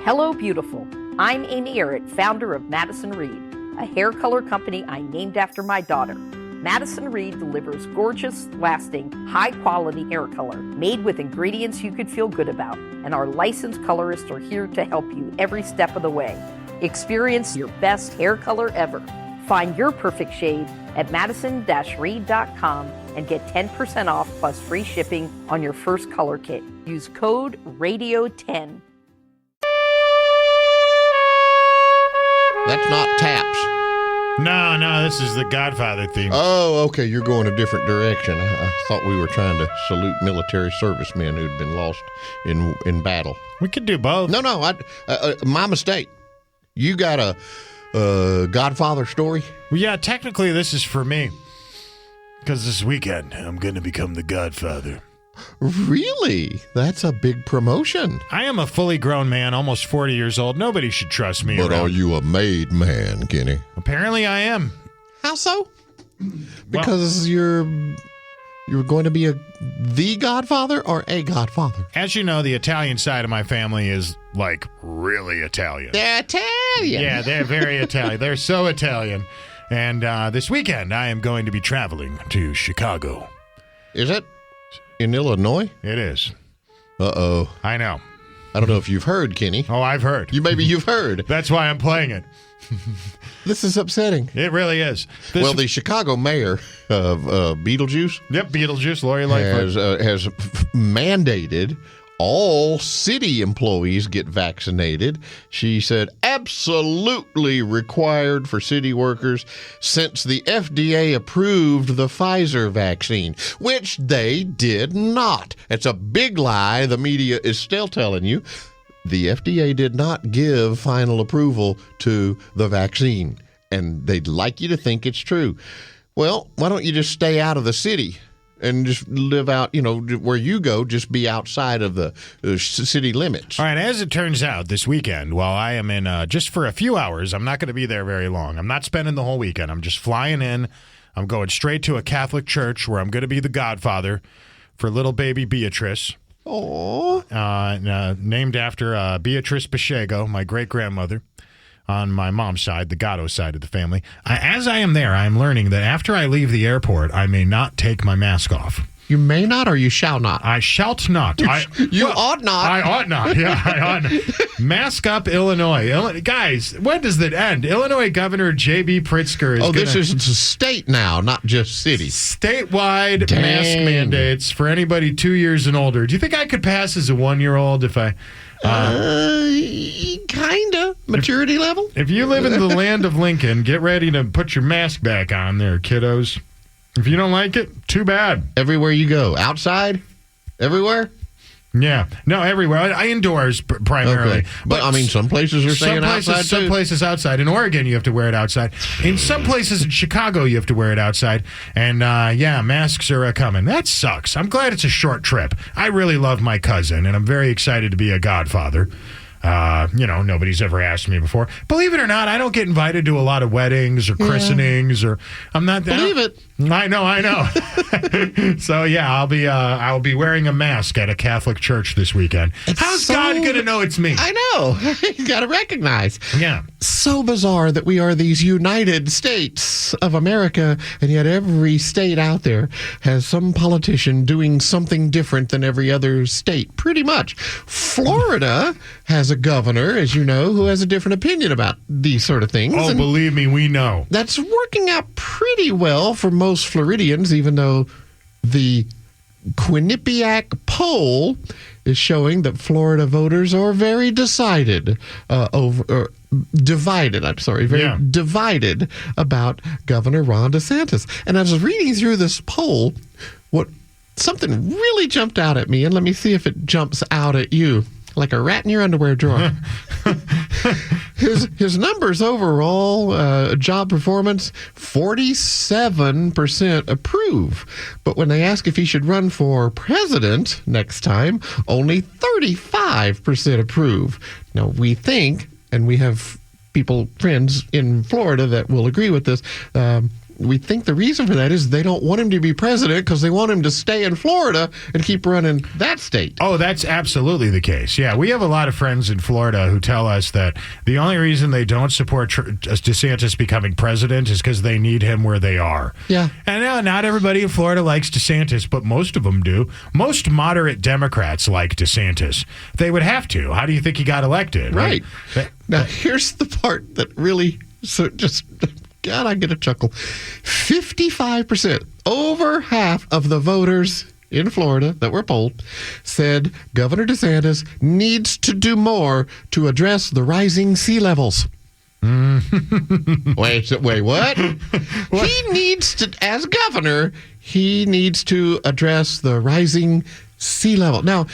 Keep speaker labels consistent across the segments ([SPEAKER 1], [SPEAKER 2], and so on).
[SPEAKER 1] Hello, beautiful. I'm Amy Errett, founder of Madison Reed, a hair color company I named after my daughter. Madison Reed delivers gorgeous, lasting, high-quality hair color made with ingredients you could feel good about, and our licensed colorists are here to help you every step of the way. Experience your best hair color ever. Find your perfect shade at madison-reed.com and get 10% off plus free shipping on your first color kit. Use code RADIO10.
[SPEAKER 2] That's not taps.
[SPEAKER 3] No, this is the Godfather theme.
[SPEAKER 2] Oh, okay, you're going a different direction. I thought we were trying to salute military servicemen who'd been lost in battle.
[SPEAKER 3] We could do both.
[SPEAKER 2] No, my mistake. You got a Godfather story?
[SPEAKER 3] Well, yeah, technically this is for me. Because this weekend, I'm going to become the Godfather.
[SPEAKER 2] Really? That's a big promotion.
[SPEAKER 3] I am a fully grown man, almost 40 years old. Nobody should trust me
[SPEAKER 2] But
[SPEAKER 3] around.
[SPEAKER 2] are you a made man, Kenny?
[SPEAKER 3] Apparently I am.
[SPEAKER 2] How so? Because you're going to be the Godfather or a Godfather?
[SPEAKER 3] As you know, the Italian side of my family is, like, really Italian.
[SPEAKER 2] They're Italian.
[SPEAKER 3] Yeah, they're very Italian. They're so Italian. And this weekend, I am going to be traveling to Chicago.
[SPEAKER 2] Is it? In Illinois?
[SPEAKER 3] It is.
[SPEAKER 2] Uh-oh.
[SPEAKER 3] I know.
[SPEAKER 2] I don't know if you've heard, Kenny.
[SPEAKER 3] Oh, I've heard.
[SPEAKER 2] Maybe you've heard.
[SPEAKER 3] That's why I'm playing it.
[SPEAKER 2] This is upsetting.
[SPEAKER 3] It really is.
[SPEAKER 2] Well, the Chicago mayor of Beetlejuice.
[SPEAKER 3] Yep, Beetlejuice, Lori Lightfoot.
[SPEAKER 2] Has mandated all city employees get vaccinated. She said absolutely required for city workers since the FDA approved the Pfizer vaccine, which they did not. It's a big lie the media is still telling you. The FDA did not give final approval to the vaccine, and they'd like you to think it's true. Well, why don't you just stay out of the city and just live out, where you go, just be outside of the city limits?
[SPEAKER 3] All right, as it turns out, this weekend, while I am in just for a few hours, I'm not going to be there very long. I'm not spending the whole weekend. I'm just flying in. I'm going straight to a Catholic church where I'm going to be the Godfather for little baby Beatrice.
[SPEAKER 2] Oh,
[SPEAKER 3] named after Beatrice Pacheco, my great-grandmother, on my mom's side, the Gatto side of the family. As I am there, I am learning that after I leave the airport, I may not take my mask off.
[SPEAKER 2] You may not, or you shall not?
[SPEAKER 3] I shalt not.
[SPEAKER 2] You ought not.
[SPEAKER 3] I ought not. Yeah, I ought not. Mask up, Illinois. Guys, when does that end? Illinois Governor J.B. Pritzker is
[SPEAKER 2] this is a state now, not just city.
[SPEAKER 3] Statewide mask mandates for anybody 2 years and older. Do you think I could pass as a 1-year-old if I...
[SPEAKER 2] Kinda. Maturity level?
[SPEAKER 3] If you live in the land of Lincoln, get ready to put your mask back on there, kiddos. If you don't like it, too bad.
[SPEAKER 2] Everywhere you go. Outside? Everywhere?
[SPEAKER 3] Yeah. No, everywhere. Indoors primarily.
[SPEAKER 2] Okay. But I mean, some places are saying outside, too.
[SPEAKER 3] Some places outside. In Oregon, you have to wear it outside. In some places in Chicago, you have to wear it outside. And, masks are coming. That sucks. I'm glad it's a short trip. I really love my cousin, and I'm very excited to be a godfather. Nobody's ever asked me before. Believe it or not, I don't get invited to a lot of weddings or christenings, or I'm not that.
[SPEAKER 2] Believe it.
[SPEAKER 3] I know. So yeah, I'll be wearing a mask at a Catholic church this weekend. How's God gonna know it's me?
[SPEAKER 2] I know. You gotta recognize.
[SPEAKER 3] Yeah.
[SPEAKER 2] So bizarre that we are these United States of America, and yet every state out there has some politician doing something different than every other state. Pretty much. Florida has a governor, as you know, who has a different opinion about these sort of things.
[SPEAKER 3] Oh, believe me, we know.
[SPEAKER 2] That's working out pretty well for most Floridians, even though the Quinnipiac poll is showing that Florida voters are very divided about Governor Ron DeSantis. And I was reading through this poll, something really jumped out at me, and let me see if it jumps out at you. Like a rat in your underwear drawer. His numbers overall, job performance, 47% approve. But when they ask if he should run for president next time, only 35% approve. Now, we think, and we have friends in Florida that will agree with this, we think the reason for that is they don't want him to be president because they want him to stay in Florida and keep running that state.
[SPEAKER 3] Oh, that's absolutely the case. Yeah, we have a lot of friends in Florida who tell us that the only reason they don't support DeSantis becoming president is because they need him where they are.
[SPEAKER 2] Yeah.
[SPEAKER 3] And not everybody in Florida likes DeSantis, but most of them do. Most moderate Democrats like DeSantis. They would have to. How do you think he got elected?
[SPEAKER 2] Right. Now, here's the part that really God, I get a chuckle. 55%, over half of the voters in Florida that were polled said Governor DeSantis needs to do more to address the rising sea levels. Wait, what? He needs to, as governor, he needs to address the rising sea level. Now,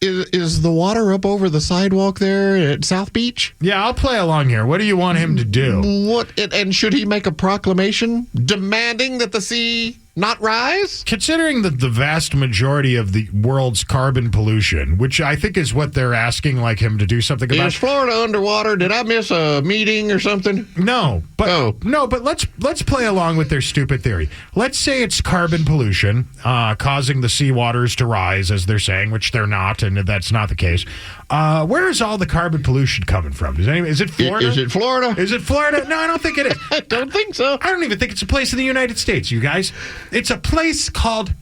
[SPEAKER 2] is the water up over the sidewalk there at South Beach?
[SPEAKER 3] Yeah, I'll play along here. What do you want him to do?
[SPEAKER 2] And should he make a proclamation demanding that the sea not rise?
[SPEAKER 3] Considering the vast majority of the world's carbon pollution, which I think is what they're asking like him to do something about.
[SPEAKER 2] Is Florida underwater? Did I miss a meeting or something?
[SPEAKER 3] No, but let's play along with their stupid theory. Let's say it's carbon pollution causing the seawaters to rise, as they're saying, which they're not, and that's not the case. Where is all the carbon pollution coming from? Is it Florida?
[SPEAKER 2] Is it Florida?
[SPEAKER 3] Is it Florida? No, I don't think it is.
[SPEAKER 2] I don't think so.
[SPEAKER 3] I don't even think it's a place in the United States, you guys. It's a place called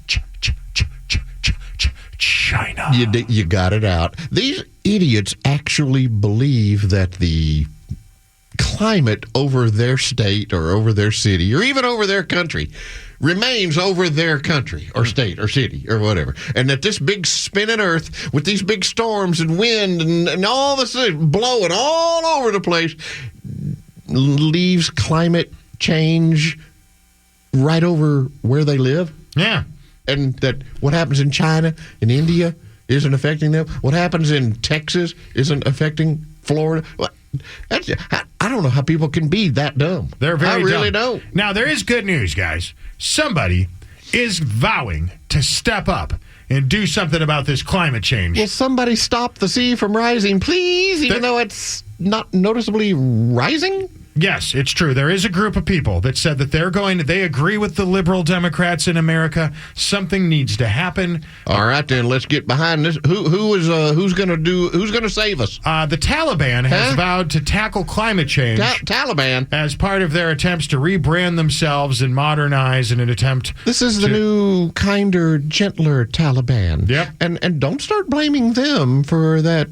[SPEAKER 3] China.
[SPEAKER 2] You got it out. These idiots actually believe that the climate over their state or over their city or even over their country remains over their country or state or city or whatever. And that this big spinning earth with these big storms and wind and all this blowing all over the place leaves climate change right over where they live.
[SPEAKER 3] Yeah.
[SPEAKER 2] And that what happens in China and India isn't affecting them. What happens in Texas isn't affecting Florida. I don't know how people can be that dumb.
[SPEAKER 3] They're very
[SPEAKER 2] dumb. I really
[SPEAKER 3] dumb.
[SPEAKER 2] don't.
[SPEAKER 3] Now, there is good news, guys. Somebody is vowing to step up and do something about this climate change.
[SPEAKER 2] Will somebody stop the sea from rising, please, even though it's not noticeably rising?
[SPEAKER 3] Yes, it's true. There is a group of people that said that they agree with the liberal Democrats in America. Something needs to happen.
[SPEAKER 2] All right, then let's get behind this. Who's going to save us?
[SPEAKER 3] The Taliban has vowed to tackle climate change.
[SPEAKER 2] Taliban
[SPEAKER 3] as part of their attempts to rebrand themselves and modernize in an attempt.
[SPEAKER 2] This is the new, kinder, gentler Taliban.
[SPEAKER 3] Yep.
[SPEAKER 2] And don't start blaming them for that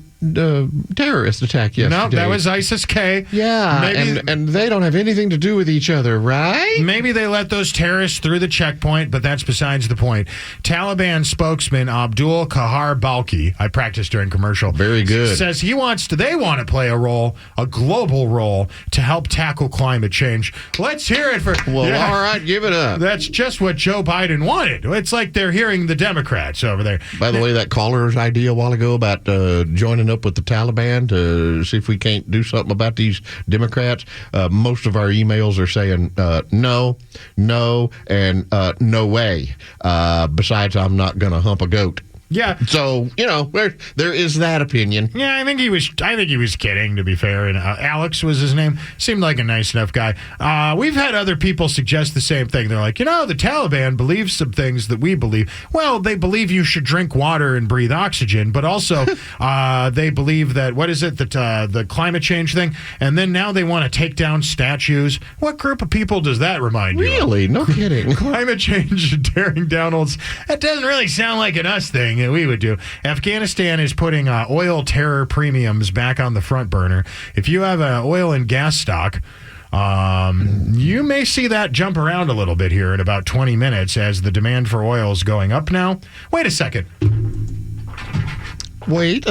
[SPEAKER 2] terrorist attack yesterday.
[SPEAKER 3] No, that was ISIS-K.
[SPEAKER 2] Yeah, and they don't have anything to do with each other, right?
[SPEAKER 3] Maybe they let those terrorists through the checkpoint, but that's besides the point. Taliban spokesman Abdul Kahar Balki, I practiced during commercial.
[SPEAKER 2] Very good.
[SPEAKER 3] Says they want to play a global role to help tackle climate change. Let's hear it for...
[SPEAKER 2] Well, all right, give it up.
[SPEAKER 3] That's just what Joe Biden wanted. It's like they're hearing the Democrats over there.
[SPEAKER 2] By the way, that caller's idea a while ago about joining up with the Taliban to see if we can't do something about these Democrats. Most of our emails are saying no, and no way. Besides, I'm not going to hump a goat.
[SPEAKER 3] Yeah.
[SPEAKER 2] So, there is that opinion.
[SPEAKER 3] Yeah, I think he was kidding, to be fair. And Alex was his name. Seemed like a nice enough guy. We've had other people suggest the same thing. They're like, the Taliban believes some things that we believe. Well, they believe you should drink water and breathe oxygen, but also they believe that, what is it, that the climate change thing? And then now they want to take down statues. What group of people does that remind you of?
[SPEAKER 2] Really? No kidding.
[SPEAKER 3] Climate change and tearing down old... That doesn't really sound like an us thing that we would do. Afghanistan is putting oil terror premiums back on the front burner. If you have an oil and gas stock, you may see that jump around a little bit here in about 20 minutes as the demand for oil is going up now. Wait a second. What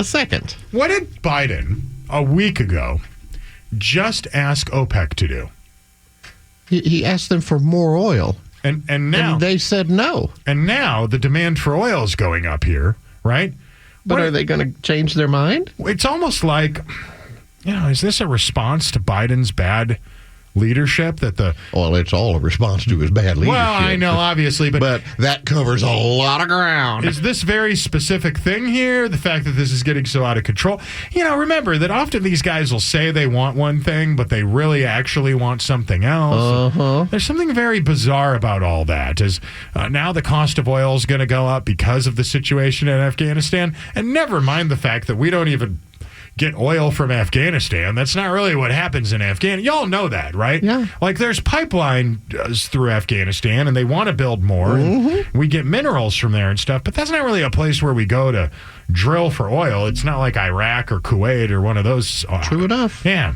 [SPEAKER 3] did Biden, a week ago, just ask OPEC to do?
[SPEAKER 2] He asked them for more oil.
[SPEAKER 3] And now...
[SPEAKER 2] And they said no.
[SPEAKER 3] And now the demand for oil is going up here, right?
[SPEAKER 2] But are they going to change their mind?
[SPEAKER 3] It's almost like, is this a response to Biden's bad leadership that the...
[SPEAKER 2] Well, it's all a response to his bad leadership.
[SPEAKER 3] Well, I know, obviously,
[SPEAKER 2] but that covers a lot of ground.
[SPEAKER 3] Is this very specific thing here, the fact that this is getting so out of control? Remember that often these guys will say they want one thing, but they really actually want something else. There's something very bizarre about all that. Now the cost of oil is going to go up because of the situation in Afghanistan, and never mind the fact that we don't even get oil from Afghanistan. That's not really what happens in Afghanistan. Y'all know that, right?
[SPEAKER 2] Yeah.
[SPEAKER 3] Like there's pipelines through Afghanistan, and they want to build more. And we get minerals from there and stuff, but that's not really a place where we go to drill for oil. It's not like Iraq or Kuwait or one of those.
[SPEAKER 2] True enough.
[SPEAKER 3] Yeah.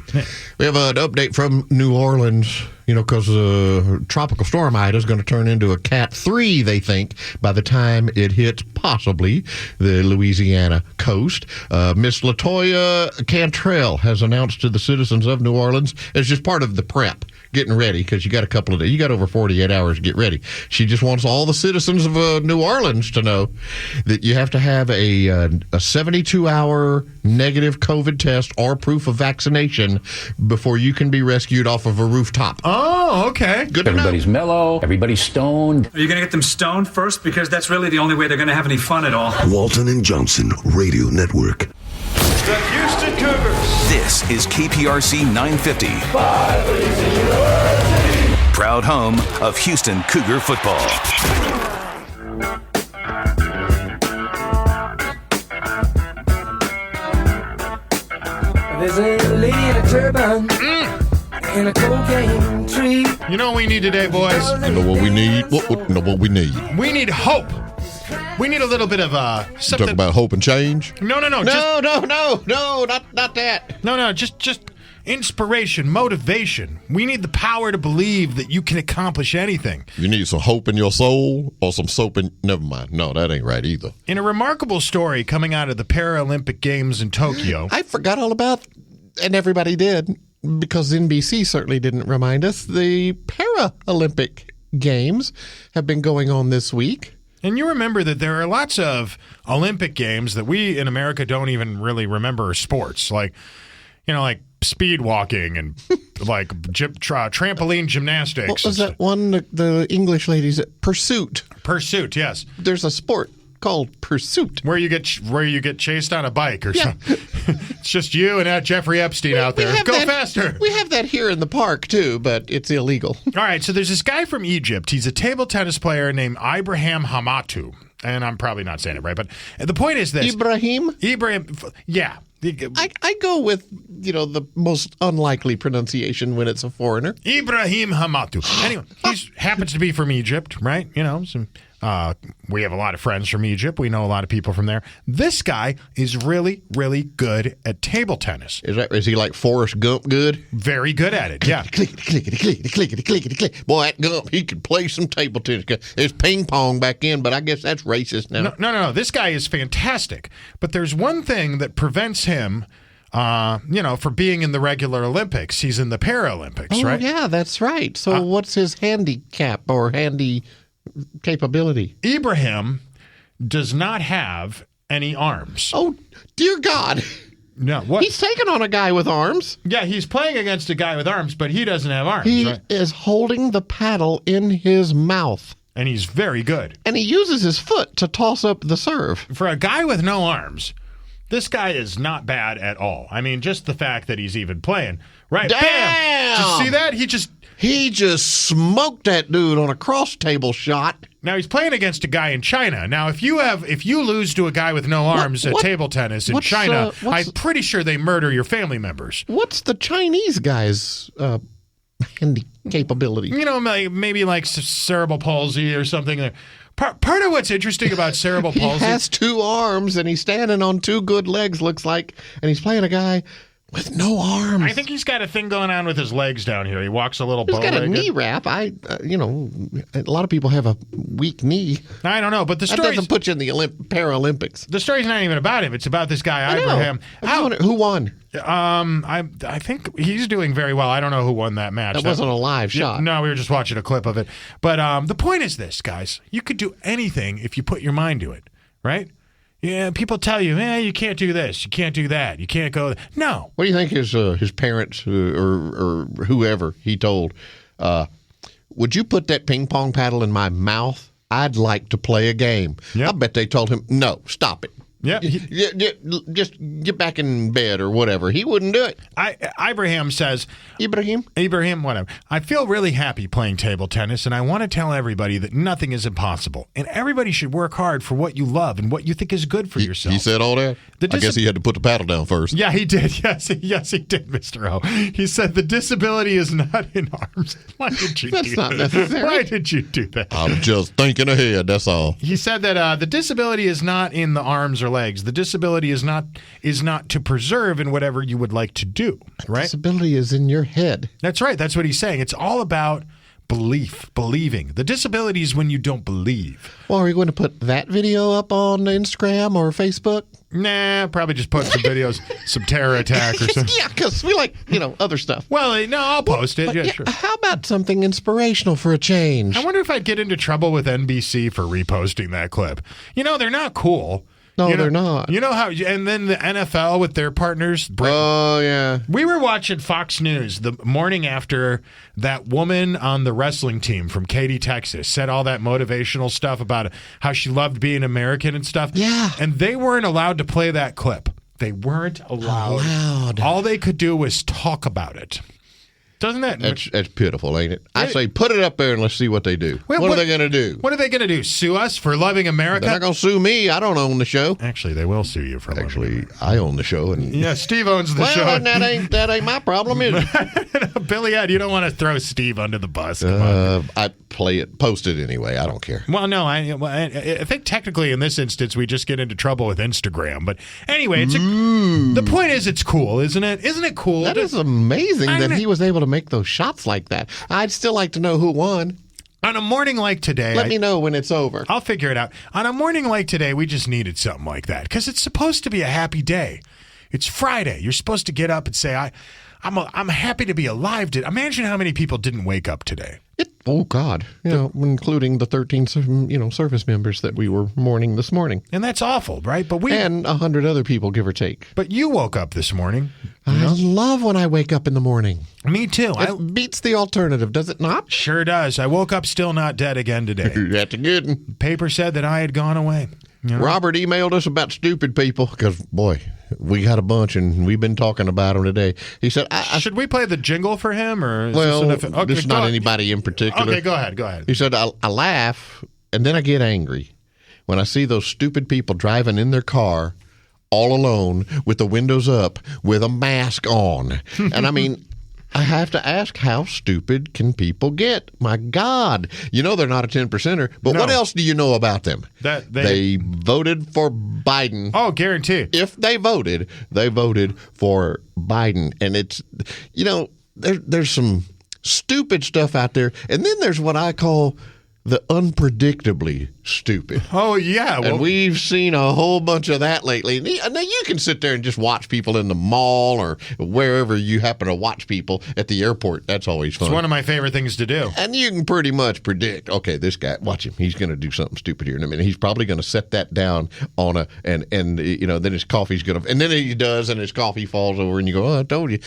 [SPEAKER 2] We have an update from New Orleans, because Tropical Storm Ida is going to turn into a Cat 3, they think, by the time it hits possibly the Louisiana coast. Miss LaToya Cantrell has announced to the citizens of New Orleans, as just part of the prep, getting ready, because you got a couple of days, you got over 48 hours to get ready. She just wants all the citizens of New Orleans to know that you have to have a 72-hour negative COVID test or proof of vaccination before you can be rescued off of a rooftop.
[SPEAKER 3] Oh, okay.
[SPEAKER 2] Good to know.
[SPEAKER 4] Everybody's mellow. Everybody's stoned.
[SPEAKER 5] Are you going to get them stoned first? Because that's really the only way they're going to have any fun at all.
[SPEAKER 6] Walton and Johnson Radio Network.
[SPEAKER 7] The Houston Cougars.
[SPEAKER 8] This is KPRC 950. Proud home of Houston Cougar football.
[SPEAKER 9] There's a lady in a turban and a cocaine tree.
[SPEAKER 3] You know what we need today, boys?
[SPEAKER 2] You know what we need? What we need?
[SPEAKER 3] We need hope. We need a little bit of something.
[SPEAKER 2] Talk about hope and change?
[SPEAKER 3] No,
[SPEAKER 2] not that.
[SPEAKER 3] No, just inspiration, motivation. We need the power to believe that you can accomplish anything.
[SPEAKER 2] You need some hope in your soul or some soap in... Never mind. No, that ain't right either.
[SPEAKER 3] In a remarkable story coming out of the Paralympic Games in Tokyo.
[SPEAKER 2] I forgot all about, and everybody did, because NBC certainly didn't remind us, the Paralympic Games have been going on this week.
[SPEAKER 3] And you remember that there are lots of Olympic Games that we in America don't even really remember as sports, like speed walking and like trampoline gymnastics.
[SPEAKER 2] What was that one? The English ladies at Pursuit.
[SPEAKER 3] Pursuit, yes.
[SPEAKER 2] There's a sport called Pursuit
[SPEAKER 3] where you get chased on a bike or something. It's just you and Jeffrey Epstein out there. Go faster.
[SPEAKER 2] We have that here in the park too, but it's illegal.
[SPEAKER 3] All right, so there's this guy from Egypt. He's a table tennis player named Ibrahim Hamatu, and I'm probably not saying it right, but the point is this:
[SPEAKER 2] Ibrahim,
[SPEAKER 3] yeah.
[SPEAKER 2] I go with the most unlikely pronunciation when it's a foreigner.
[SPEAKER 3] Ibrahim Hamatu. Anyway, he happens to be from Egypt, right? We have a lot of friends from Egypt. We know a lot of people from there. This guy is really, really good at table tennis.
[SPEAKER 2] Is he like Forrest Gump good?
[SPEAKER 3] Very good at it, yeah.
[SPEAKER 2] Clickety. Boy, that Gump, he could play some table tennis. There's ping pong back in, but I guess that's racist now.
[SPEAKER 3] No. This guy is fantastic. But there's one thing that prevents him for being in the regular Olympics. He's in the Paralympics, right?
[SPEAKER 2] Yeah, that's right. So what's his handicap or handy capability?
[SPEAKER 3] Ibrahim does not have any arms.
[SPEAKER 2] Oh, dear God.
[SPEAKER 3] No, what?
[SPEAKER 2] He's taking on a guy with arms.
[SPEAKER 3] Yeah, he's playing against a guy with arms, but he doesn't have arms.
[SPEAKER 2] He
[SPEAKER 3] right?
[SPEAKER 2] is holding the paddle in his mouth.
[SPEAKER 3] And he's very good.
[SPEAKER 2] And he uses his foot to toss up the serve.
[SPEAKER 3] For a guy with no arms, this guy is not bad at all. I mean, just the fact that he's even playing. Right,
[SPEAKER 2] damn!
[SPEAKER 3] Bam! Did you see that?
[SPEAKER 2] He just smoked that dude on a cross table shot.
[SPEAKER 3] Now he's playing against a guy in China. Now, if you lose to a guy with no arms at table tennis in China, I'm pretty sure they murder your family members.
[SPEAKER 2] What's the Chinese guy's handy capability?
[SPEAKER 3] Maybe like cerebral palsy or something. Part of what's interesting about cerebral palsy,
[SPEAKER 2] he has two arms and he's standing on two good legs, looks like, and he's playing a guy with no arms.
[SPEAKER 3] I think he's got a thing going on with his legs down here. He walks a little bow-legged.
[SPEAKER 2] He's got a knee wrap. A lot of people have a weak knee.
[SPEAKER 3] I don't know, but the story
[SPEAKER 2] doesn't put you in the Paralympics.
[SPEAKER 3] The story's not even about him. It's about this guy, Ibrahim.
[SPEAKER 2] Who won?
[SPEAKER 3] I think he's doing very well. I don't know who won that match.
[SPEAKER 2] That wasn't a live shot.
[SPEAKER 3] No, we were just watching a clip of it. But the point is this, guys. You could do anything if you put your mind to it, right? Yeah, people tell you, you can't do this, you can't do that, you can't go. No.
[SPEAKER 2] What do you think his parents or whoever he told? Would you put that ping pong paddle in my mouth? I'd like to play a game.
[SPEAKER 3] Yep.
[SPEAKER 2] I bet they told him, no, stop it.
[SPEAKER 3] Yeah,
[SPEAKER 2] just get back in bed or whatever. He wouldn't do it.
[SPEAKER 3] Ibrahim says,
[SPEAKER 2] Ibrahim,
[SPEAKER 3] whatever. I feel really happy playing table tennis, and I want to tell everybody that nothing is impossible. And everybody should work hard for what you love and what you think is good for yourself.
[SPEAKER 2] He said all that? I guess he had to put the paddle down first.
[SPEAKER 3] Yeah, he did. Yes, he did, Mr. O. He said the disability is not in arms. Why did you do that?
[SPEAKER 2] That's not necessary.
[SPEAKER 3] Why did you do that?
[SPEAKER 2] I'm just thinking ahead, that's all.
[SPEAKER 3] He said that the disability is not in the arms or legs. The disability is not to preserve in whatever you would like to do, right?
[SPEAKER 2] Disability is in your head.
[SPEAKER 3] That's right. That's what he's saying. It's all about believing. The disability is when you don't believe.
[SPEAKER 2] Well, are you going to put that video up on Instagram or Facebook?
[SPEAKER 3] Nah, probably just put some videos, some terror attack or something.
[SPEAKER 2] Yeah, because we like, other stuff.
[SPEAKER 3] Well, no, I'll post it. Yeah, sure.
[SPEAKER 2] How about something inspirational for a change?
[SPEAKER 3] I wonder if I'd get into trouble with NBC for reposting that clip. They're not cool.
[SPEAKER 2] No, they're not.
[SPEAKER 3] You know how, and then the NFL with their partners.
[SPEAKER 2] Oh, yeah.
[SPEAKER 3] We were watching Fox News the morning after that woman on the wrestling team from Katy, Texas, said all that motivational stuff about how she loved being American and stuff.
[SPEAKER 2] Yeah.
[SPEAKER 3] And they weren't allowed to play that clip. They weren't allowed. All they could do was talk about it. Doesn't that?
[SPEAKER 2] That's pitiful, ain't it? I say put it up there and let's see what they do. What are they going to do?
[SPEAKER 3] What are they going to do? Sue us for loving America?
[SPEAKER 2] They're not going to sue me. I don't own the show.
[SPEAKER 3] Actually, they will sue you for loving America.
[SPEAKER 2] I own the show. And
[SPEAKER 3] yeah, Steve owns the show.
[SPEAKER 2] Well, that ain't my problem, is it?
[SPEAKER 3] Billy Ed, you don't want to throw Steve under the bus. Come on.
[SPEAKER 2] I post it anyway. I don't care.
[SPEAKER 3] Well, no, I think technically in this instance we just get into trouble with Instagram. But anyway, the point is it's cool, isn't it? Isn't it cool?
[SPEAKER 2] That is amazing that he was able to make those shots like that. I'd still like to know who won.
[SPEAKER 3] On a morning like today...
[SPEAKER 2] Let me know when it's over.
[SPEAKER 3] I'll figure it out. On a morning like today, we just needed something like that because it's supposed to be a happy day. It's Friday. You're supposed to get up and say, I'm happy to be alive. Imagine how many people didn't wake up today.
[SPEAKER 2] Oh, God. Including the 13, service members that we were mourning this morning.
[SPEAKER 3] And that's awful, right?
[SPEAKER 2] And 100 other people, give or take.
[SPEAKER 3] But you woke up this morning.
[SPEAKER 2] I love when I wake up in the morning.
[SPEAKER 3] Me too.
[SPEAKER 2] It beats the alternative, does it not?
[SPEAKER 3] Sure does. I woke up still not dead again today.
[SPEAKER 2] That's a good one.
[SPEAKER 3] The paper said that I had gone away.
[SPEAKER 2] Robert emailed us about stupid people because, boy, we got a bunch and we've been talking about them today. He said,
[SPEAKER 3] should we play the jingle for him? Or
[SPEAKER 2] this is not anybody in particular.
[SPEAKER 3] Okay, go ahead.
[SPEAKER 2] He said, I laugh and then I get angry when I see those stupid people driving in their car all alone with the windows up with a mask on. And I mean... I have to ask, how stupid can people get? My God. They're not a 10%er, but what else do you know about them? They voted for Biden.
[SPEAKER 3] Oh, guarantee.
[SPEAKER 2] If they voted for Biden. And it's, there's some stupid stuff out there. And then there's what I call the unpredictably stupid.
[SPEAKER 3] Oh, yeah.
[SPEAKER 2] And we've seen a whole bunch of that lately. Now, you can sit there and just watch people in the mall or wherever you happen to watch people at the airport. That's always fun.
[SPEAKER 3] It's one of my favorite things to do.
[SPEAKER 2] And you can pretty much predict, okay, this guy, watch him. He's going to do something stupid here in a minute. He's probably going to set that down on then his coffee's going to, and then he does, and his coffee falls over, and you go, oh, I told you.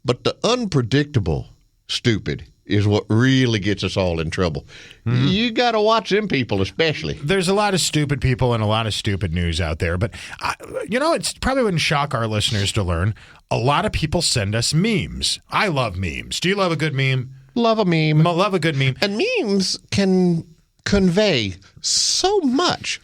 [SPEAKER 2] But the unpredictable stupid is what really gets us all in trouble. Mm-hmm. You got to watch them people, especially.
[SPEAKER 3] There's a lot of stupid people and a lot of stupid news out there. But, it probably wouldn't shock our listeners to learn. A lot of people send us memes. I love memes. Do you love a good meme?
[SPEAKER 2] Love a meme.
[SPEAKER 3] Love a good meme.
[SPEAKER 2] And memes can convey so much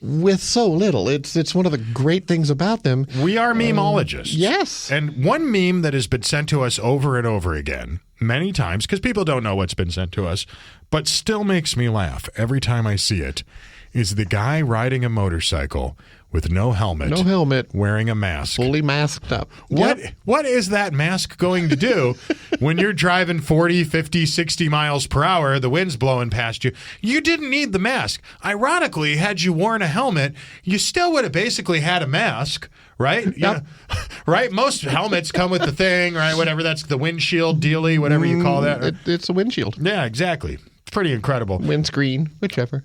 [SPEAKER 2] with so little. It's one of the great things about them.
[SPEAKER 3] We are memeologists.
[SPEAKER 2] Yes.
[SPEAKER 3] And one meme that has been sent to us over and over again, many times, because people don't know what's been sent to us, but still makes me laugh every time I see it, is the guy riding a motorcycle with no helmet. Wearing a mask.
[SPEAKER 2] Fully masked up.
[SPEAKER 3] What is that mask going to do when you're driving 40, 50, 60 miles per hour, the wind's blowing past you? You didn't need the mask. Ironically, had you worn a helmet, you still would have basically had a mask, right?
[SPEAKER 2] Yep.
[SPEAKER 3] Right? Most helmets come with the thing, right? Whatever, that's the windshield dealie, whatever you call that.
[SPEAKER 2] It's a windshield.
[SPEAKER 3] Yeah, exactly. pretty incredible.
[SPEAKER 2] Windscreen, whichever.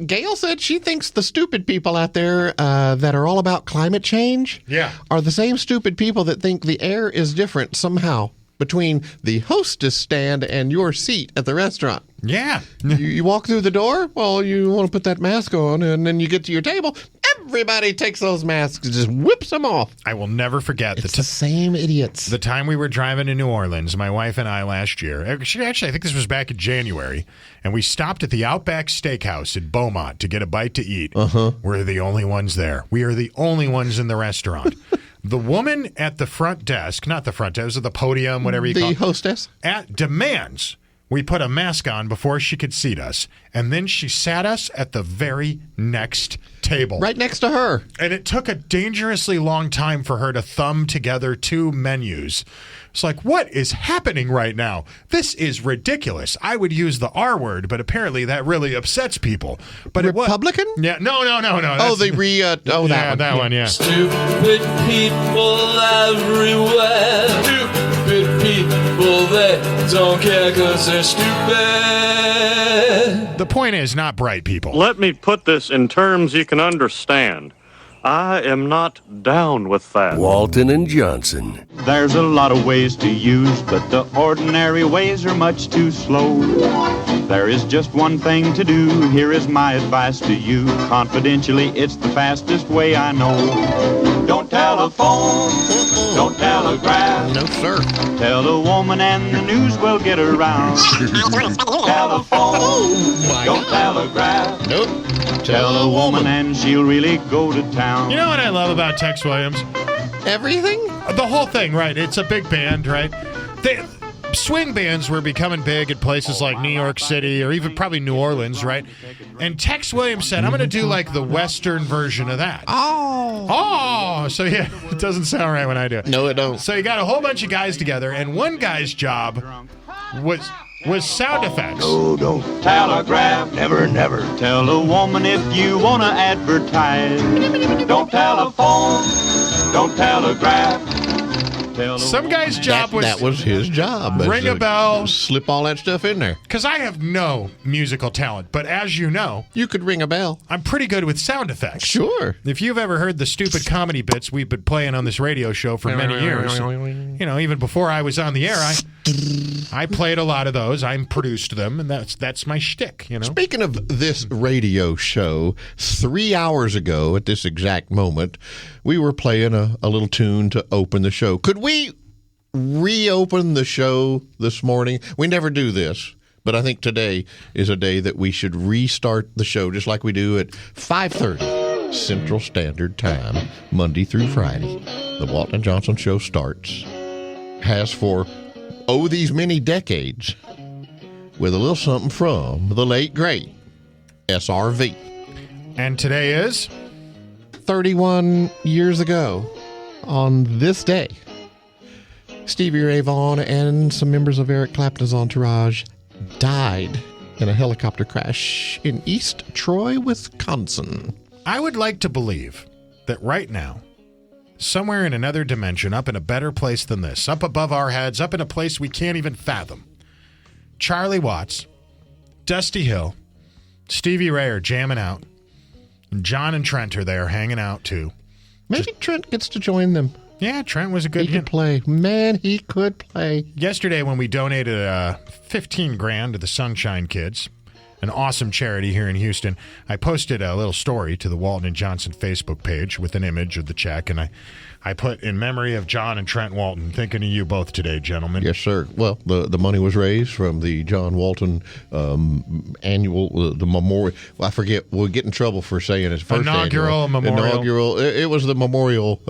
[SPEAKER 2] Gail said she thinks the stupid people out there that are all about climate change are the same stupid people that think the air is different somehow between the hostess stand and your seat at the restaurant.
[SPEAKER 3] Yeah.
[SPEAKER 2] You walk through the door, well, you want to put that mask on, and then you get to your table, everybody takes those masks and just whips them off.
[SPEAKER 3] I will never forget
[SPEAKER 2] the same idiots.
[SPEAKER 3] The time we were driving to New Orleans, my wife and I last year. Actually, I think this was back in January, and we stopped at the Outback Steakhouse in Beaumont to get a bite to eat. We're the only ones there. We are the only ones in the restaurant. The woman at the front desk, not the front desk, the podium, whatever you call it.
[SPEAKER 2] The hostess?
[SPEAKER 3] Demands we put a mask on before she could seat us. And then she sat us at the very next table.
[SPEAKER 2] Right next to her.
[SPEAKER 3] And it took a dangerously long time for her to thumb together 2 menus. It's like, what is happening right now? This is ridiculous. I would use the R word, but apparently that really upsets people. But
[SPEAKER 2] Republican?
[SPEAKER 3] Yeah, no.
[SPEAKER 2] Oh, that one.
[SPEAKER 3] That one, yeah.
[SPEAKER 9] Stupid people everywhere. Stupid people that don't care because they're stupid.
[SPEAKER 3] The point is not bright people.
[SPEAKER 7] Let me put this in terms you can understand. I am not down with that.
[SPEAKER 6] Walton and Johnson.
[SPEAKER 10] There's a lot of ways to use, but the ordinary ways are much too slow. There is just one thing to do. Here is my advice to you. Confidentially, it's the fastest way I know. Don't telephone, don't telegraph.
[SPEAKER 2] No, sir.
[SPEAKER 10] Tell a woman and the news will get around. Telephone, don't telegraph.
[SPEAKER 2] Nope.
[SPEAKER 10] Tell a woman and she'll really go to town.
[SPEAKER 3] You know what I love about Tex Williams?
[SPEAKER 2] Everything?
[SPEAKER 3] The whole thing, right? It's a big band, right? Swing bands were becoming big in places like New York City or even probably New Orleans, right? And Tex Williams said, I'm going to do like the Western version of that. Oh, so yeah, it doesn't sound right when I do it.
[SPEAKER 2] No, it don't.
[SPEAKER 3] So you got a whole bunch of guys together, and one guy's job was sound effects.
[SPEAKER 10] Oh, don't telegraph, never. Tell a woman if you want to advertise. Don't telephone, don't telegraph.
[SPEAKER 3] Some guy's job was...
[SPEAKER 2] That was his job.
[SPEAKER 3] Ring a bell.
[SPEAKER 2] Slip all that stuff in there.
[SPEAKER 3] Because I have no musical talent, but as you know...
[SPEAKER 2] You could ring a bell.
[SPEAKER 3] I'm pretty good with sound effects.
[SPEAKER 2] Sure.
[SPEAKER 3] If you've ever heard the stupid comedy bits we've been playing on this radio show for many years, you know, even before I was on the air, I played a lot of those. I produced them, and that's my shtick, you know?
[SPEAKER 2] Speaking of this radio show, 3 hours ago at this exact moment, we were playing a little tune to open the show. Could we reopen the show this morning? We never do this, but I think today is a day that we should restart the show just like we do at 5:30 Central Standard Time, Monday through Friday. The Walton and Johnson Show starts, has for these many decades, with a little something from the late, great SRV.
[SPEAKER 3] And today is?
[SPEAKER 2] 31 years ago, on this day, Stevie Ray Vaughan and some members of Eric Clapton's entourage died in a helicopter crash in East Troy, Wisconsin.
[SPEAKER 3] I would like to believe that right now, somewhere in another dimension, up in a better place than this, up above our heads, up in a place we can't even fathom, Charlie Watts, Dusty Hill, Stevie Ray are jamming out, and John and Trent are there hanging out too.
[SPEAKER 2] Maybe Trent gets to join them.
[SPEAKER 3] Yeah, Trent was a good...
[SPEAKER 2] He could play. Man, he could play.
[SPEAKER 3] Yesterday when we donated $15,000 to the Sunshine Kids, an awesome charity here in Houston, I posted a little story to the Walton and Johnson Facebook page with an image of the check, and I put, in memory of John and Trent Walton, thinking of you both today, gentlemen.
[SPEAKER 2] Yes, sir. Well, the money was raised from the John Walton annual, the memorial. Well, I forget. We'll get in trouble for saying his first
[SPEAKER 3] inaugural memorial.
[SPEAKER 2] Inaugural. It was the memorial.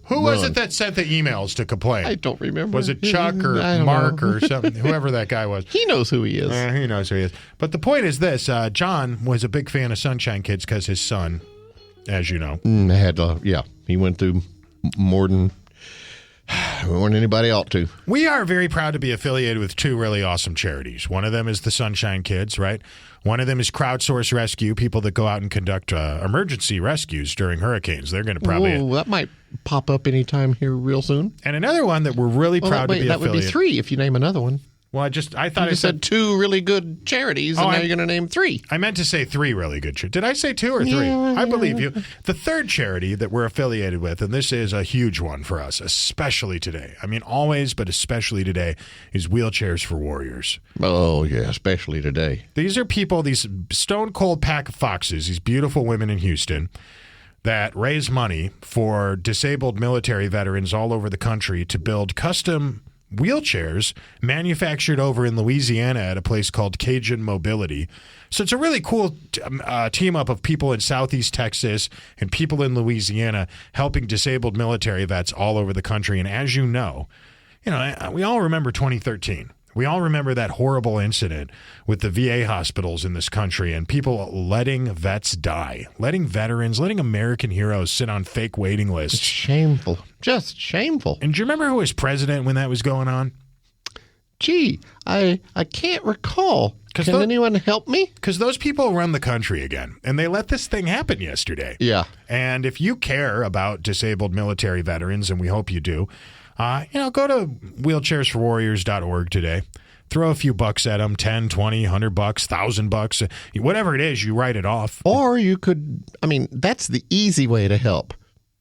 [SPEAKER 3] Who was it that sent the emails to complain?
[SPEAKER 2] I don't remember.
[SPEAKER 3] Was it Chuck or Mark or something? Whoever that guy was.
[SPEAKER 2] He knows who he is.
[SPEAKER 3] He knows who he is. But the point is this. John was a big fan of Sunshine Kids because his son, as you know.
[SPEAKER 2] He went through more than anybody ought to.
[SPEAKER 3] We are very proud to be affiliated with 2 really awesome charities. One of them is the Sunshine Kids, right? One of them is Crowdsource Rescue, people that go out and conduct emergency rescues during hurricanes. They're going to probably...
[SPEAKER 2] Ooh, that might pop up anytime here real soon.
[SPEAKER 3] And another one that we're really proud to be affiliated...
[SPEAKER 2] That would be 3 if you name another one.
[SPEAKER 3] Well, I thought
[SPEAKER 2] You said 2 really good charities, and now you're going to name 3.
[SPEAKER 3] I meant to say 3 really good charities. Did I say 2 or 3? I believe you. The third charity that we're affiliated with, and this is a huge one for us, especially today. I mean, always, but especially today, is Wheelchairs for Warriors.
[SPEAKER 2] Oh, yeah, especially today.
[SPEAKER 3] These are people, these stone-cold pack of foxes, these beautiful women in Houston that raise money for disabled military veterans all over the country to build custom wheelchairs manufactured over in Louisiana at a place called Cajun Mobility. So it's a really cool team up of people in Southeast Texas and people in Louisiana helping disabled military vets all over the country. And as you know, we all remember 2013. We all remember that horrible incident with the VA hospitals in this country and people letting vets die, letting veterans, letting American heroes sit on fake waiting lists.
[SPEAKER 2] It's shameful. Just shameful.
[SPEAKER 3] And do you remember who was president when that was going on?
[SPEAKER 2] Gee, I can't recall. Can anyone help me?
[SPEAKER 3] Because those people run the country again, and they let this thing happen yesterday.
[SPEAKER 2] Yeah.
[SPEAKER 3] And if you care about disabled military veterans, and we hope you do, go to wheelchairsforwarriors.org today. Throw a few bucks at them, 10, 20, 100 bucks, $1,000, whatever it is, you write it off.
[SPEAKER 2] Or you could, that's the easy way to help.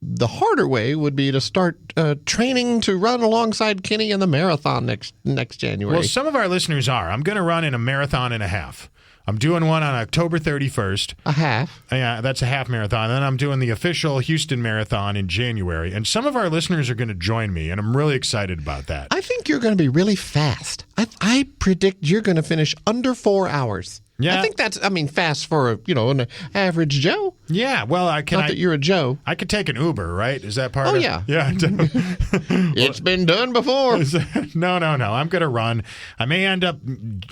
[SPEAKER 2] The harder way would be to start training to run alongside Kenny in the marathon next January.
[SPEAKER 3] Well, some of our listeners are. I'm going to run in a marathon and a half. I'm doing one on October 31st.
[SPEAKER 2] A half?
[SPEAKER 3] Yeah, that's a half marathon. And then I'm doing the official Houston Marathon in January. And some of our listeners are going to join me, and I'm really excited about that.
[SPEAKER 2] I think you're going to be really fast. I predict you're going to finish under 4 hours.
[SPEAKER 3] Yeah.
[SPEAKER 2] I think that's, fast for, an average Joe.
[SPEAKER 3] Yeah, well,
[SPEAKER 2] Not that you're a Joe.
[SPEAKER 3] I could take an Uber, right? Is that part of
[SPEAKER 2] it? Oh, yeah.
[SPEAKER 3] Yeah.
[SPEAKER 2] It's been done before.
[SPEAKER 3] No. I'm going to run. I may end up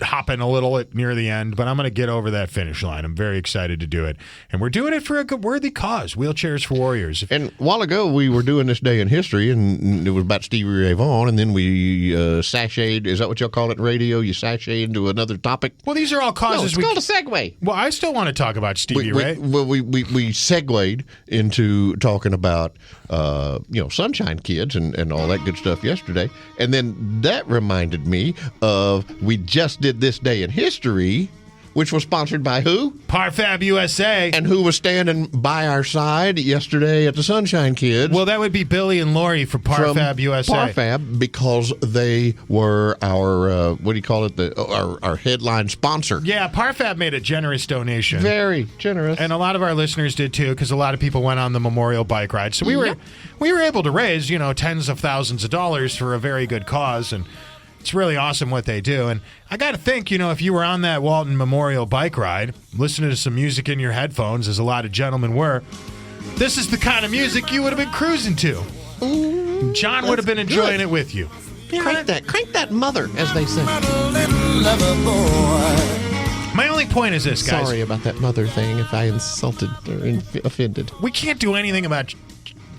[SPEAKER 3] hopping a little near the end, but I'm going to get over that finish line. I'm very excited to do it. And we're doing it for a good, worthy cause, Wheelchairs for Warriors.
[SPEAKER 2] And a while ago, we were doing this day in history, and it was about Stevie Ray Vaughan, and then we sashayed. Is that what y'all call it in radio? You sashay into another topic?
[SPEAKER 3] Well, these are all causes.
[SPEAKER 2] It's called a segue.
[SPEAKER 3] Well, I still want to talk about Stevie Ray.
[SPEAKER 2] We segued into talking about Sunshine Kids and all that good stuff yesterday, and then that reminded me of we just did this day in history, which was sponsored by who?
[SPEAKER 3] Parfab USA.
[SPEAKER 2] And who was standing by our side yesterday at the Sunshine Kids?
[SPEAKER 3] Well, that would be Billy and Lori from Parfab USA.
[SPEAKER 2] Parfab, because they were our, our headline sponsor.
[SPEAKER 3] Yeah, Parfab made a generous donation.
[SPEAKER 2] Very generous.
[SPEAKER 3] And a lot of our listeners did too, because a lot of people went on the memorial bike ride. So we were able to raise, tens of thousands of dollars for a very good cause, and it's really awesome what they do. And I got to think, if you were on that Walton Memorial bike ride, listening to some music in your headphones, as a lot of gentlemen were, this is the kind of music you would have been cruising to.
[SPEAKER 2] Ooh,
[SPEAKER 3] John would have been enjoying it with you.
[SPEAKER 2] Crank that mother, as they say.
[SPEAKER 3] My only point is this, guys.
[SPEAKER 2] Sorry about that mother thing if I insulted or offended.
[SPEAKER 3] We can't do anything about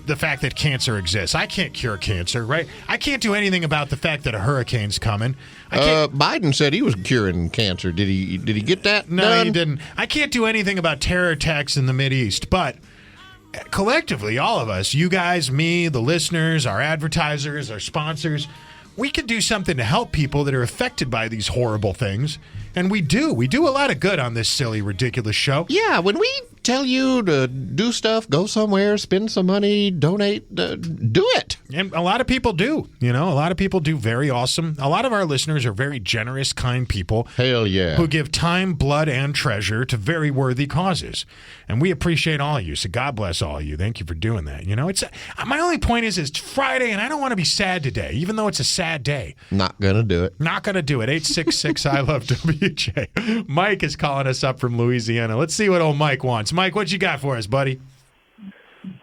[SPEAKER 3] the fact that cancer exists. I can't cure cancer, right? I can't do anything about the fact that a hurricane's coming.
[SPEAKER 2] Biden said he was curing cancer. Did he get that
[SPEAKER 3] No,
[SPEAKER 2] done?
[SPEAKER 3] he didn't. I can't do anything about terror attacks in the Mideast, but collectively, all of us, you guys, me, the listeners, our advertisers, our sponsors, we can do something to help people that are affected by these horrible things. And we do. We do a lot of good on this silly, ridiculous show.
[SPEAKER 2] Yeah, when we tell you to do stuff, go somewhere, spend some money, donate, do it.
[SPEAKER 3] And a lot of people do. A lot of people do very awesome. A lot of our listeners are very generous, kind people.
[SPEAKER 2] Hell yeah.
[SPEAKER 3] Who give time, blood, and treasure to very worthy causes. And we appreciate all of you. So God bless all of you. Thank you for doing that. It's my only point is it's Friday, and I don't want to be sad today, even though it's a sad day.
[SPEAKER 2] Not going to do it.
[SPEAKER 3] Not going to do it. 866 I love WJ. Mike is calling us up from Louisiana. Let's see what old Mike wants. Mike, what you got for us, buddy?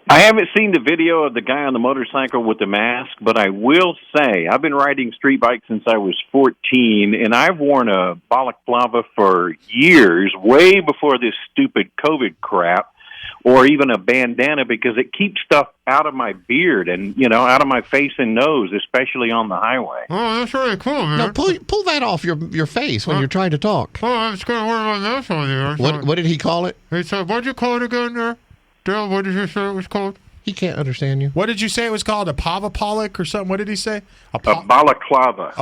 [SPEAKER 11] I haven't seen the video of the guy on the motorcycle with the mask, but I will say I've been riding street bikes since I was 14, and I've worn a balaclava for years, way before this stupid COVID crap, or even a bandana, because it keeps stuff out of my beard and, out of my face and nose, especially on the highway.
[SPEAKER 3] Oh, that's really cool, man.
[SPEAKER 2] No, pull that off your face when you're trying to talk.
[SPEAKER 3] Oh, I'm just going to wear my mask on there.
[SPEAKER 2] What did he call it?
[SPEAKER 3] He said, what'd you call it again there? Dale, what did you say it was called?
[SPEAKER 2] He can't understand you.
[SPEAKER 3] What did you say it was called? A pavapalik or something? What did he say?
[SPEAKER 11] A balaclava.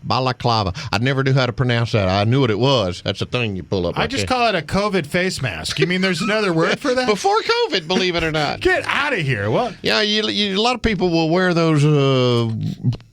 [SPEAKER 2] Balaclava. I never knew how to pronounce that. I knew what it was. That's the thing you pull up.
[SPEAKER 3] I just call it a COVID face mask. You mean there's another word for that?
[SPEAKER 2] Before COVID, believe it or not.
[SPEAKER 3] Get out of here. What?
[SPEAKER 2] Yeah, a lot of people will wear those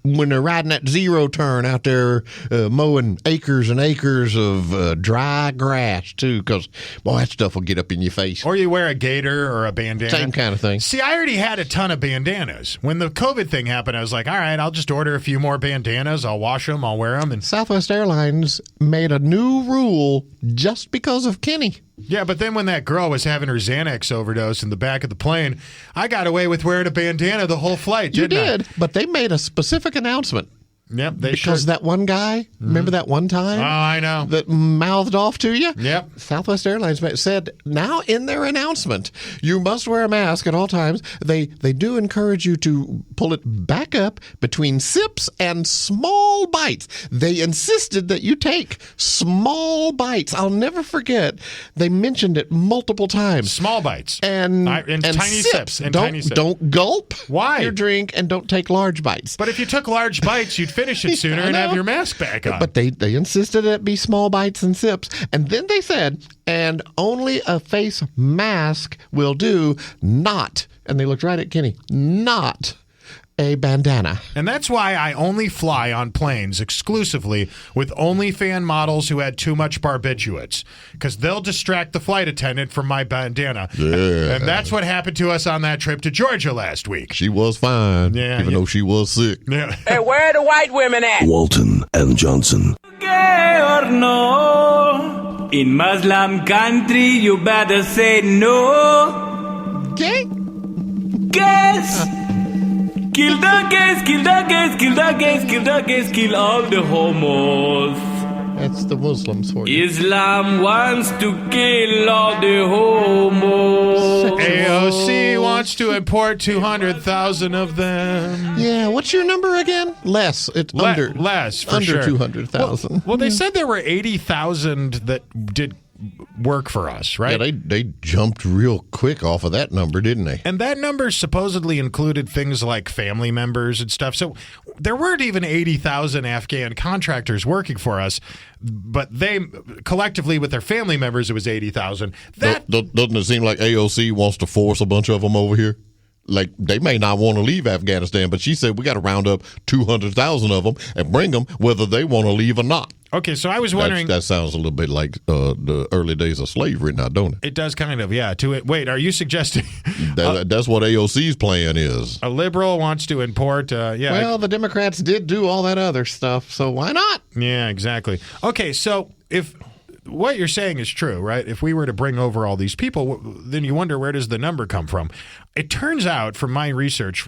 [SPEAKER 2] when they're riding that zero turn out there mowing acres and acres of dry grass, too, because, boy, that stuff will get up in your face.
[SPEAKER 3] Or you wear a gaiter or a bandana.
[SPEAKER 2] Same kind of thing.
[SPEAKER 3] See, I already had a ton of bandanas. When the COVID thing happened, I was like, all right, I'll just order a few more bandanas. I'll wash them. I'll wear them. And
[SPEAKER 2] Southwest Airlines made a new rule just because of Kenny.
[SPEAKER 3] Yeah, but then when that girl was having her Xanax overdose in the back of the plane, I got away with wearing a bandana the whole flight, didn't I?
[SPEAKER 2] You did, but they made a specific announcement.
[SPEAKER 3] Yep,
[SPEAKER 2] because that one guy, remember that one time?
[SPEAKER 3] Oh, I know.
[SPEAKER 2] That mouthed off to you?
[SPEAKER 3] Yep.
[SPEAKER 2] Southwest Airlines said, now in their announcement, you must wear a mask at all times. They do encourage you to pull it back up between sips and small bites. They insisted that you take small bites. I'll never forget. They mentioned it multiple times.
[SPEAKER 3] Small bites.
[SPEAKER 2] And
[SPEAKER 3] tiny sips.
[SPEAKER 2] Don't gulp
[SPEAKER 3] Why?
[SPEAKER 2] your drink and don't take large bites.
[SPEAKER 3] But if you took large bites, you'd finish it sooner and have your mask back on.
[SPEAKER 2] But they insisted it be small bites and sips. And then they said, and only a face mask will do, not, and they looked right at Kenny, not a bandana.
[SPEAKER 3] And that's why I only fly on planes exclusively with OnlyFans models who had too much barbiturates, because they'll distract the flight attendant from my bandana.
[SPEAKER 2] Yeah.
[SPEAKER 3] And that's what happened to us on that trip to Georgia last week.
[SPEAKER 2] She was fine, even though she was sick.
[SPEAKER 3] Yeah.
[SPEAKER 9] Hey, where are the white women at?
[SPEAKER 6] Walton and Johnson.
[SPEAKER 9] Gay or no? In Muslim country, you better say no.
[SPEAKER 2] Gay?
[SPEAKER 9] Guess. Kill the gays, kill the gays, kill the gays, kill the gays, kill all the homos.
[SPEAKER 2] That's the Muslims for you.
[SPEAKER 9] Islam wants to kill all the homos.
[SPEAKER 3] AOC wants to import 200,000 of them.
[SPEAKER 2] Yeah, what's your number again? Less. It's
[SPEAKER 3] less, for
[SPEAKER 2] under
[SPEAKER 3] sure.
[SPEAKER 2] 200,000.
[SPEAKER 3] Well, they said there were 80,000 that did work for us, right?
[SPEAKER 2] Yeah, they jumped real quick off of that number, didn't they?
[SPEAKER 3] And that number supposedly included things like family members and stuff. So there weren't even 80,000 Afghan contractors working for us, but they collectively with their family members, it was 80,000.
[SPEAKER 2] Doesn't it seem like AOC wants to force a bunch of them over here? Like, they may not want to leave Afghanistan, but she said we got to round up 200,000 of them and bring them whether they want to leave or not.
[SPEAKER 3] Okay, so I was wondering...
[SPEAKER 2] That sounds a little bit like the early days of slavery now, don't it?
[SPEAKER 3] It does kind of, yeah. Wait, are you suggesting...
[SPEAKER 2] That's what AOC's plan is.
[SPEAKER 3] A liberal wants to import...
[SPEAKER 2] Well, the Democrats did do all that other stuff, so why not?
[SPEAKER 3] Yeah, exactly. Okay, so if... What you're saying is true, right? If we were to bring over all these people, then you wonder, where does the number come from? It turns out, from my research,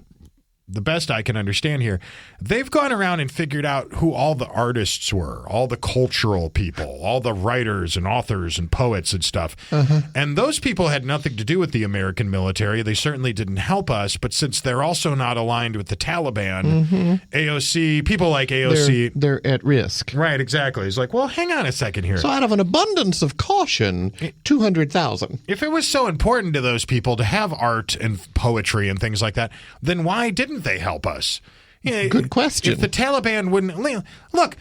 [SPEAKER 3] the best I can understand here, they've gone around and figured out who all the artists were, all the cultural people, all the writers and authors and poets and stuff.
[SPEAKER 2] Uh-huh.
[SPEAKER 3] And those people had nothing to do with the American military. They certainly didn't help us. But since they're also not aligned with the Taliban, AOC, people like AOC...
[SPEAKER 2] They're at risk.
[SPEAKER 3] Right, exactly. It's like, well, hang on a second here.
[SPEAKER 2] So out of an abundance of caution, 200,000.
[SPEAKER 3] If it was so important to those people to have art and poetry and things like that, then why didn't they help us?
[SPEAKER 2] Good question.
[SPEAKER 3] If the Taliban wouldn't... Look,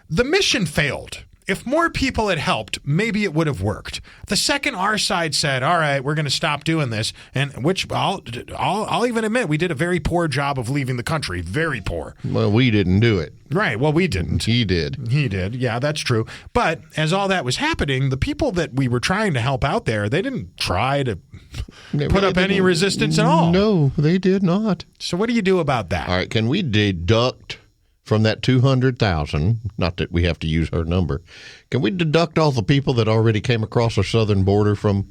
[SPEAKER 3] the mission failed. If more people had helped, maybe it would have worked. The second our side said, all right, we're going to stop doing this, and which I'll even admit, we did a very poor job of leaving the country. Very poor.
[SPEAKER 2] Well, we didn't do it.
[SPEAKER 3] Right. Well, we didn't.
[SPEAKER 2] He did.
[SPEAKER 3] He did. Yeah, that's true. But as all that was happening, the people that we were trying to help out there, they didn't try to put up any resistance at all.
[SPEAKER 2] No, they did not.
[SPEAKER 3] So what do you do about that?
[SPEAKER 2] All right, can we deduct from that 200,000, not that we have to use her number, can we deduct all the people that already came across our southern border from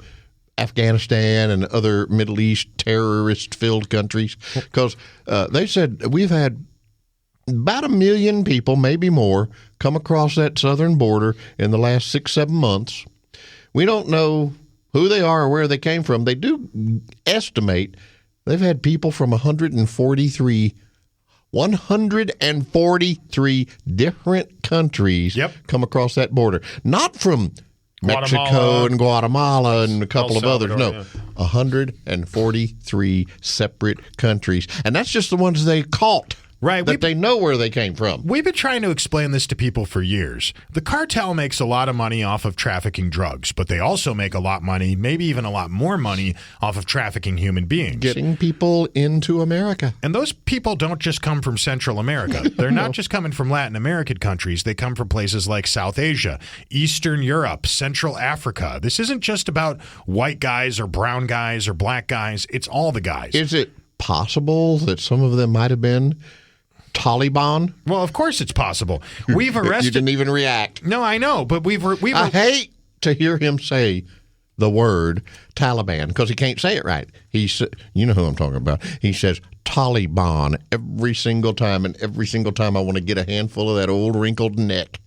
[SPEAKER 2] Afghanistan and other Middle East terrorist-filled countries? Because they said we've had about 1 million people, maybe more, come across that southern border in the last 6-7 months. We don't know who they are or where they came from. They do estimate they've had people from 143 different countries come across that border. Not from Mexico and Guatemala and a couple of others. No,
[SPEAKER 3] yeah.
[SPEAKER 2] 143 separate countries. And that's just the ones they caught.
[SPEAKER 3] Right.
[SPEAKER 2] That they know where they came from.
[SPEAKER 3] We've been trying to explain this to people for years. The cartel makes a lot of money off of trafficking drugs, but they also make a lot of money, maybe even a lot more money, off of trafficking human beings.
[SPEAKER 2] Getting people into America.
[SPEAKER 3] And those people don't just come from Central America. They're not just coming from Latin American countries. They come from places like South Asia, Eastern Europe, Central Africa. This isn't just about white guys or brown guys or black guys. It's all the guys.
[SPEAKER 2] Is it possible that some of them might have been Taliban?
[SPEAKER 3] Well, of course it's possible. We've arrested...
[SPEAKER 2] You didn't even react.
[SPEAKER 3] No, I know, but
[SPEAKER 2] I hate to hear him say the word Taliban because he can't say it right. You know who I'm talking about. He says Taliban every single time, and every single time I want to get a handful of that old wrinkled neck.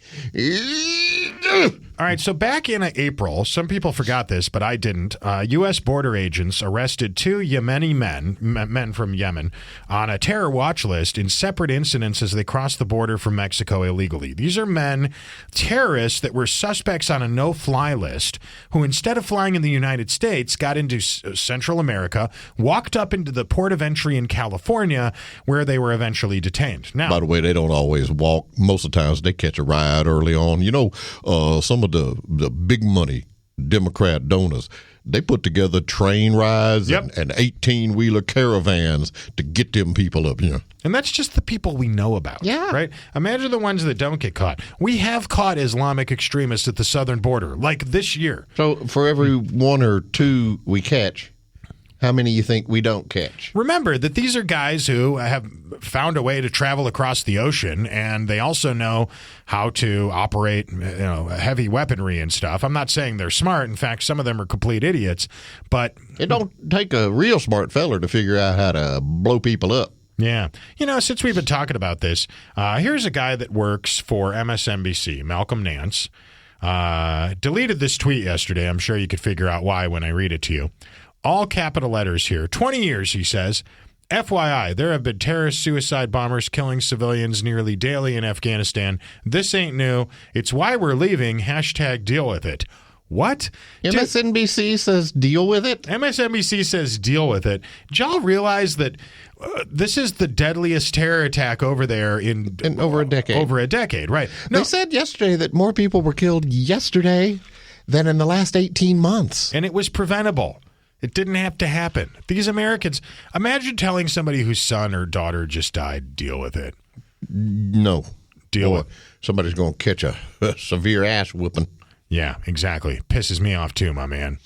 [SPEAKER 3] All right, so back in April, some people forgot this, but I didn't. U.S. border agents arrested 2 Yemeni men from Yemen, on a terror watch list in separate incidents as they crossed the border from Mexico illegally. These are men, terrorists that were suspects on a no-fly list, who instead of flying in the United States, got into Central America, walked up into the port of entry in California, where they were eventually detained. Now,
[SPEAKER 2] by the way, they don't always walk. Most of the times they catch a ride early on. You know, some of the big money Democrat donors, they put together train rides and 18-wheeler caravans to get them people up here.
[SPEAKER 3] And that's just the people we know about.
[SPEAKER 2] Yeah.
[SPEAKER 3] Right? Imagine the ones that don't get caught. We have caught Islamic extremists at the southern border, like this year.
[SPEAKER 2] So for every 1 or 2 we catch, how many you think we don't catch?
[SPEAKER 3] Remember that these are guys who have found a way to travel across the ocean, and they also know how to operate, heavy weaponry and stuff. I'm not saying they're smart. In fact, some of them are complete idiots. But
[SPEAKER 2] it don't take a real smart feller to figure out how to blow people up.
[SPEAKER 3] Yeah. Since we've been talking about this, here's a guy that works for MSNBC, Malcolm Nance. Deleted this tweet yesterday. I'm sure you could figure out why when I read it to you. All capital letters here. 20 years, he says. FYI, there have been terrorist suicide bombers killing civilians nearly daily in Afghanistan. This ain't new. It's why we're leaving. # deal with it. What?
[SPEAKER 2] MSNBC says deal with it?
[SPEAKER 3] MSNBC says deal with it. Did y'all realize that this is the deadliest terror attack over there in
[SPEAKER 2] over a decade?
[SPEAKER 3] Over a decade, right. No,
[SPEAKER 2] they said yesterday that more people were killed yesterday than in the last 18 months.
[SPEAKER 3] And it was preventable. It didn't have to happen. These Americans, imagine telling somebody whose son or daughter just died, deal with it.
[SPEAKER 2] No.
[SPEAKER 3] Deal with it.
[SPEAKER 2] Somebody's going to catch a severe ass whooping.
[SPEAKER 3] Yeah, exactly. Pisses me off too, my man.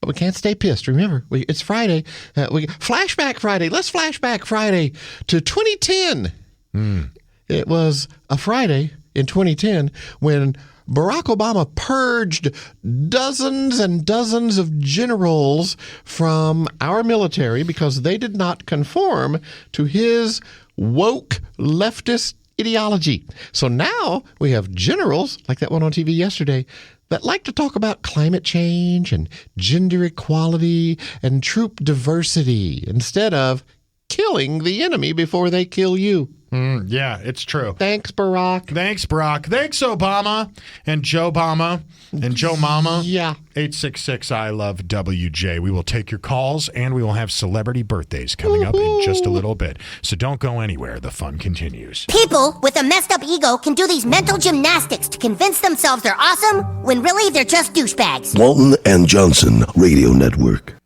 [SPEAKER 2] But we can't stay pissed. Remember, it's Friday. Flashback Friday. Let's flashback Friday to 2010. It was a Friday in 2010 when Barack Obama purged dozens and dozens of generals from our military because they did not conform to his woke leftist ideology. So now we have generals, like that one on TV yesterday, that like to talk about climate change and gender equality and troop diversity instead of killing the enemy before they kill you.
[SPEAKER 3] Yeah, it's true.
[SPEAKER 2] Thanks, Barack.
[SPEAKER 3] Thanks, Barack. Thanks, Obama and Joe Obama and Joe Mama.
[SPEAKER 2] Yeah.
[SPEAKER 3] 866 I love WJ. We will take your calls, and we will have celebrity birthdays coming up in just a little bit. So don't go anywhere. The fun continues.
[SPEAKER 12] People with a messed up ego can do these mental gymnastics to convince themselves they're awesome when really they're just douchebags.
[SPEAKER 6] Walton and Johnson Radio Network.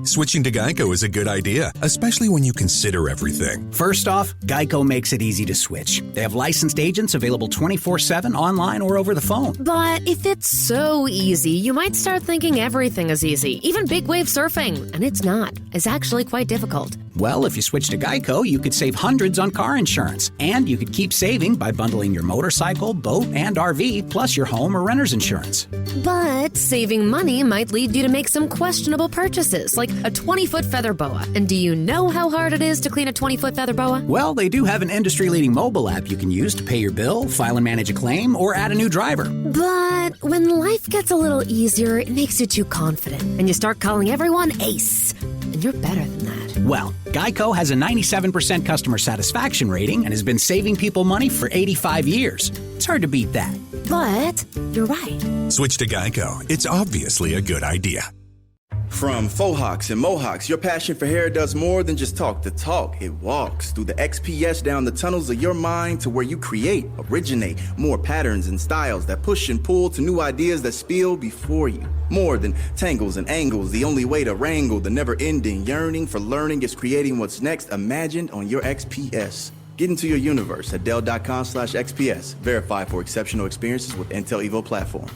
[SPEAKER 13] Switching to Geico is a good idea, especially when you consider everything.
[SPEAKER 14] First off, Geico makes it easy to switch. They have licensed agents available 24/7 online or over the phone.
[SPEAKER 15] But if it's so easy, you might start thinking everything is easy, even big wave surfing. And it's not. It's actually quite difficult.
[SPEAKER 14] Well, if you switch to Geico, you could save hundreds on car insurance. And you could keep saving by bundling your motorcycle, boat, and RV, plus your home or renter's insurance.
[SPEAKER 15] But saving money might lead you to make some questionable purchases, like a 20-foot feather boa. And do you know how hard it is to clean a 20-foot feather boa?
[SPEAKER 14] Well, they do have an industry-leading mobile app you can use to pay your bill, file and manage a claim, or add a new driver.
[SPEAKER 15] But when life gets a little easier, it makes you too confident, and you start calling everyone Ace. And You're better than that.
[SPEAKER 14] Well, Geico has a 97% customer satisfaction rating and has been saving people money for 85 years. It's hard to beat that.
[SPEAKER 15] But you're right.
[SPEAKER 13] Switch to Geico. It's obviously a good idea.
[SPEAKER 16] From faux hawks and mohawks, your passion for hair does more than just talk the talk. It walks through the XPS down the tunnels of your mind to where you create, originate more patterns and styles that push and pull to new ideas that spill before you. More than tangles and angles, the only way to wrangle the never-ending yearning for learning is creating what's next imagined on your XPS. Get into your universe at Dell.com/XPS. Verify for exceptional experiences with Intel Evo platform.